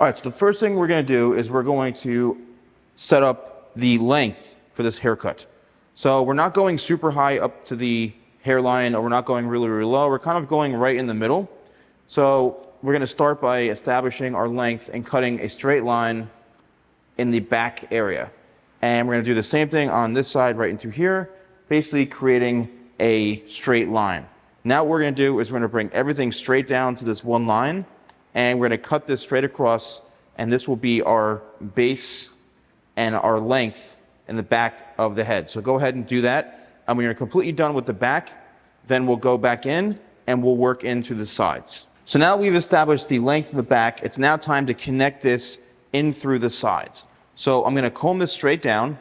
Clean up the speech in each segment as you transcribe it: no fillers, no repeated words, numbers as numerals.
All right, so the first thing we're going to do is we're going to set up the length for this haircut. So we're not going super high up to the hairline, or we're not going really, really low. We're kind of going right in the middle. So we're going to start by establishing our length and cutting a straight line in the back area. And we're going to do the same thing on this side right into here, basically creating a straight line. Now what we're going to do is we're going to bring everything straight down to this one line, and we're going to cut this straight across, and this will be our base and our length in the back of the head. So go ahead and do that. And when you're completely done with the back, then we'll go back in and we'll work into the sides. So now we've established the length of the back. It's now time to connect this in through the sides. So I'm going to comb this straight down.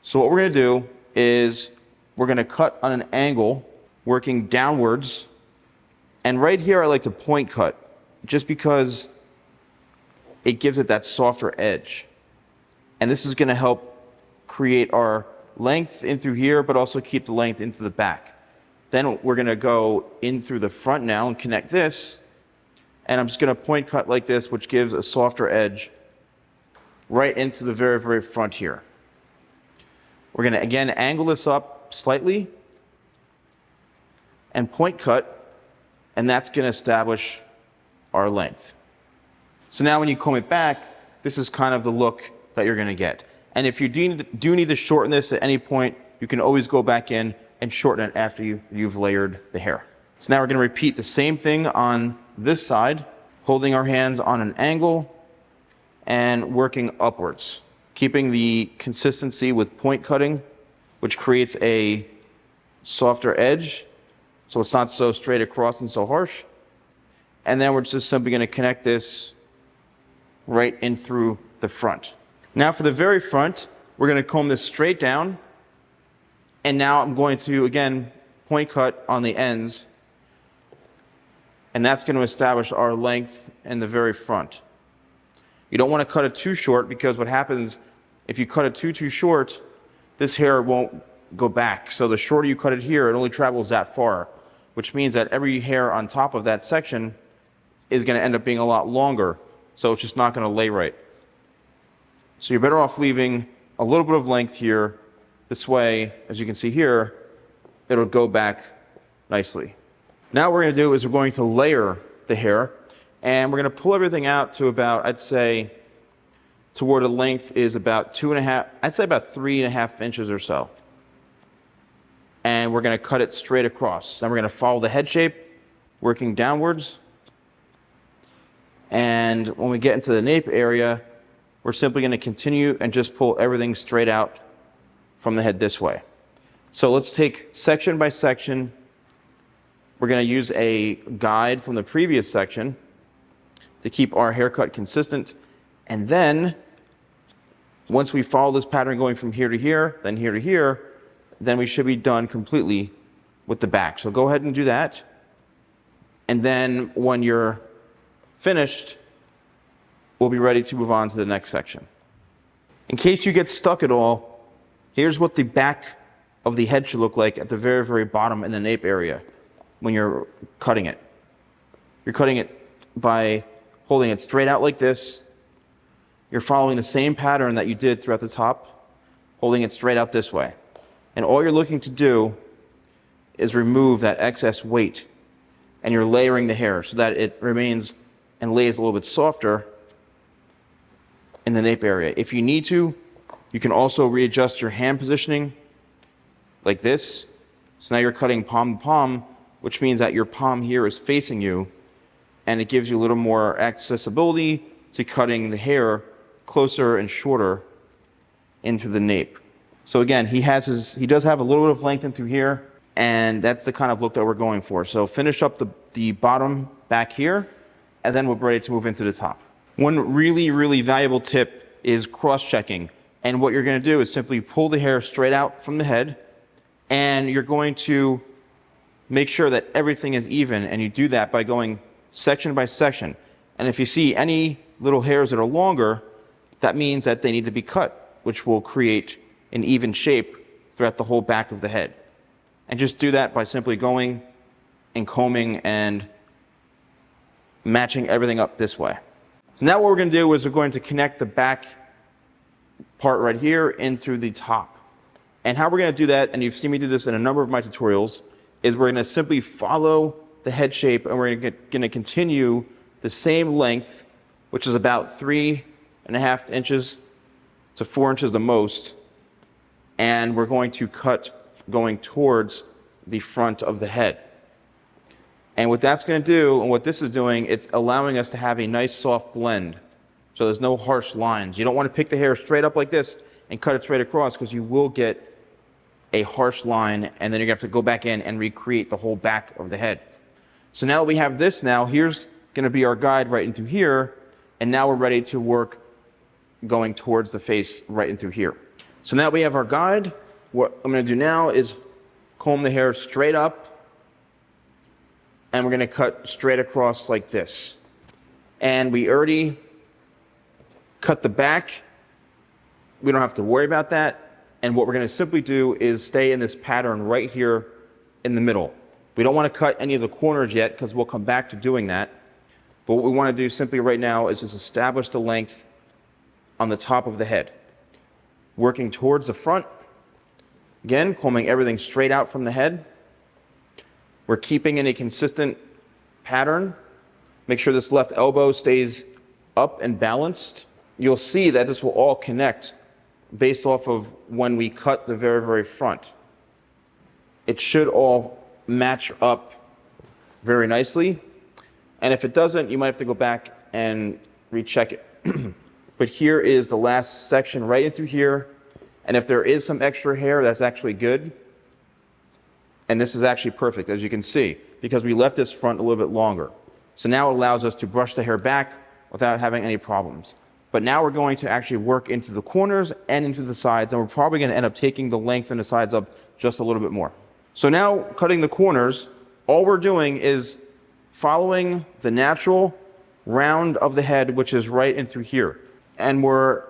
So what we're going to do is we're going to cut on an angle, working downwards. And right here I like to point cut, just because it gives it that softer edge. And this is going to help create our length in through here, but also keep the length into the back. Then we're going to go in through the front now and connect this. And I'm just going to point cut like this, which gives a softer edge right into the very, very front here. We're going to, again, angle this up slightly and point cut, and that's going to establish our length. So now when you comb it back, this is kind of the look that you're going to get. And if you do need to shorten this at any point, you can always go back in and shorten it after you've layered the hair. So now we're going to repeat the same thing on this side, holding our hands on an angle and working upwards, keeping the consistency with point cutting, which creates a softer edge, so it's not so straight across and so harsh. And then we're just simply going to connect this right in through the front. Now for the very front, we're going to comb this straight down. And now I'm going to, again, point cut on the ends. And that's going to establish our length in the very front. You don't want to cut it too short, because what happens if you cut it too short, this hair won't go back. So the shorter you cut it here, it only travels that far, which means that every hair on top of that section is going to end up being a lot longer. So it's just not going to lay right. So you're better off leaving a little bit of length here. This way, as you can see here, it'll go back nicely. Now what we're going to do is we're going to layer the hair, and we're going to pull everything out to about, I'd say, to where the length is about 2.5, I'd say about 3.5 inches or so. And we're going to cut it straight across. Then we're going to follow the head shape, working downwards. And when we get into the nape area, we're simply going to continue and just pull everything straight out from the head this way. So let's take section by section. We're going to use a guide from the previous section to keep our haircut consistent. And then once we follow this pattern going from here to here, then here to here, then we should be done completely with the back. So go ahead and do that. And then when you're finished, we'll be ready to move on to the next section. In case you get stuck at all, here's what the back of the head should look like at the very, very bottom in the nape area when you're cutting it. You're cutting it by holding it straight out like this. You're following the same pattern that you did throughout the top, holding it straight out this way. And all you're looking to do is remove that excess weight, and you're layering the hair so that it remains and lays a little bit softer in the nape area. If you need to, you can also readjust your hand positioning like this. So now you're cutting palm to palm, which means that your palm here is facing you, and it gives you a little more accessibility to cutting the hair closer and shorter into the nape. So again, he does have a little bit of length in through here, and that's the kind of look that we're going for. So finish up the bottom back here, and then we're ready to move into the top. One really, really valuable tip is cross-checking. And what you're going to do is simply pull the hair straight out from the head, and you're going to make sure that everything is even, and you do that by going section by section. And if you see any little hairs that are longer, that means that they need to be cut, which will create an even shape throughout the whole back of the head. And just do that by simply going and combing and matching everything up this way. So now what we're going to do is we're going to connect the back part right here into the top. And how we're going to do that, and you've seen me do this in a number of my tutorials, is we're going to simply follow the head shape, and we're going to continue the same length, which is about 3.5 inches to 4 inches the most, and we're going to cut going towards the front of the head. And what that's going to do, and what this is doing, it's allowing us to have a nice soft blend, so there's no harsh lines. You don't want to pick the hair straight up like this and cut it straight across, because you will get a harsh line, and then you're going to have to go back in and recreate the whole back of the head. So now that we have this, now here's going to be our guide right into here, and now we're ready to work going towards the face right into here. So now we have our guide. What I'm going to do now is comb the hair straight up, and we're going to cut straight across like this. And we already cut the back. We don't have to worry about that. And what we're going to simply do is stay in this pattern right here in the middle. We don't want to cut any of the corners yet, because we'll come back to doing that. But what we want to do simply right now is just establish the length on the top of the head. Working towards the front. Again, combing everything straight out from the head. We're keeping in a consistent pattern. Make sure this left elbow stays up and balanced. You'll see that this will all connect based off of when we cut the very, very front. It should all match up very nicely. And if it doesn't, you might have to go back and recheck it. But here is the last section right into here. And if there is some extra hair, that's actually good. And this is actually perfect, as you can see, because we left this front a little bit longer. So now it allows us to brush the hair back without having any problems. But now we're going to actually work into the corners and into the sides, and we're probably going to end up taking the length and the sides up just a little bit more. So now, cutting the corners, all we're doing is following the natural round of the head, which is right into here. And we're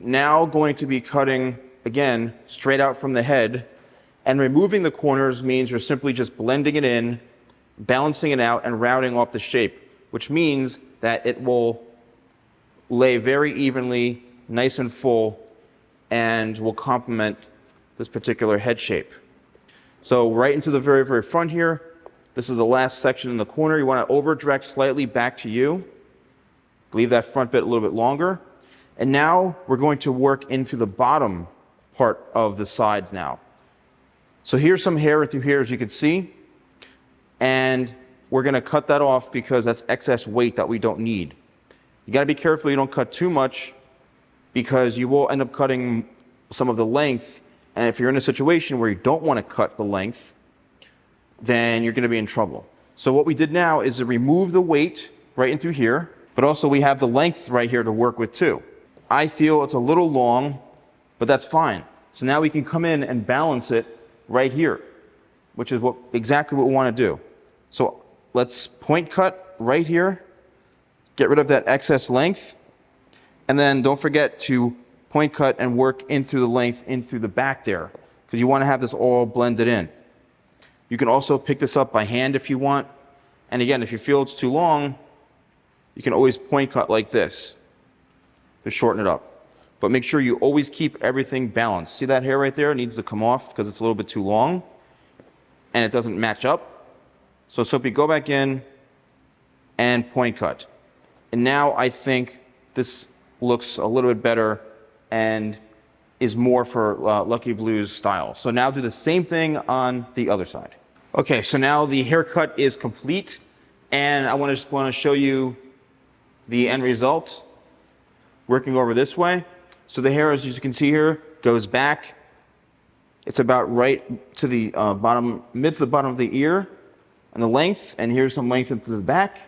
now going to be cutting, again, straight out from the head. And removing the corners means you're simply just blending it in, balancing it out, and rounding off the shape, which means that it will lay very evenly, nice and full, and will complement this particular head shape. So right into the very, very front here, this is the last section in the corner. You want to over direct slightly back to you. Leave that front bit a little bit longer. And now we're going to work into the bottom part of the sides now. So here's some hair through here, as you can see. And we're going to cut that off because that's excess weight that we don't need. You got to be careful you don't cut too much, because you will end up cutting some of the length. And if you're in a situation where you don't want to cut the length, then you're going to be in trouble. So what we did now is to remove the weight right into here, but also we have the length right here to work with too. I feel it's a little long, but that's fine. So now we can come in and balance it right here, which is exactly what we want to do. So let's point cut right here. Get rid of that excess length, and then don't forget to point cut and work in through the length in through the back there, because you want to have this all blended in. You can also pick this up by hand if you want, and again, if you feel it's too long, you can always point cut like this to shorten it up. But make sure you always keep everything balanced. See that hair right there? It needs to come off because it's a little bit too long and it doesn't match up. So simply go back in and point cut. And now I think this looks a little bit better and is more for Lucky Blue's style. So now do the same thing on the other side. Okay, so now the haircut is complete, and I want to show you the end result. Working over this way. So the hair, as you can see here, goes back. It's about right to the mid to the bottom of the ear and the length, and here's some length into the back.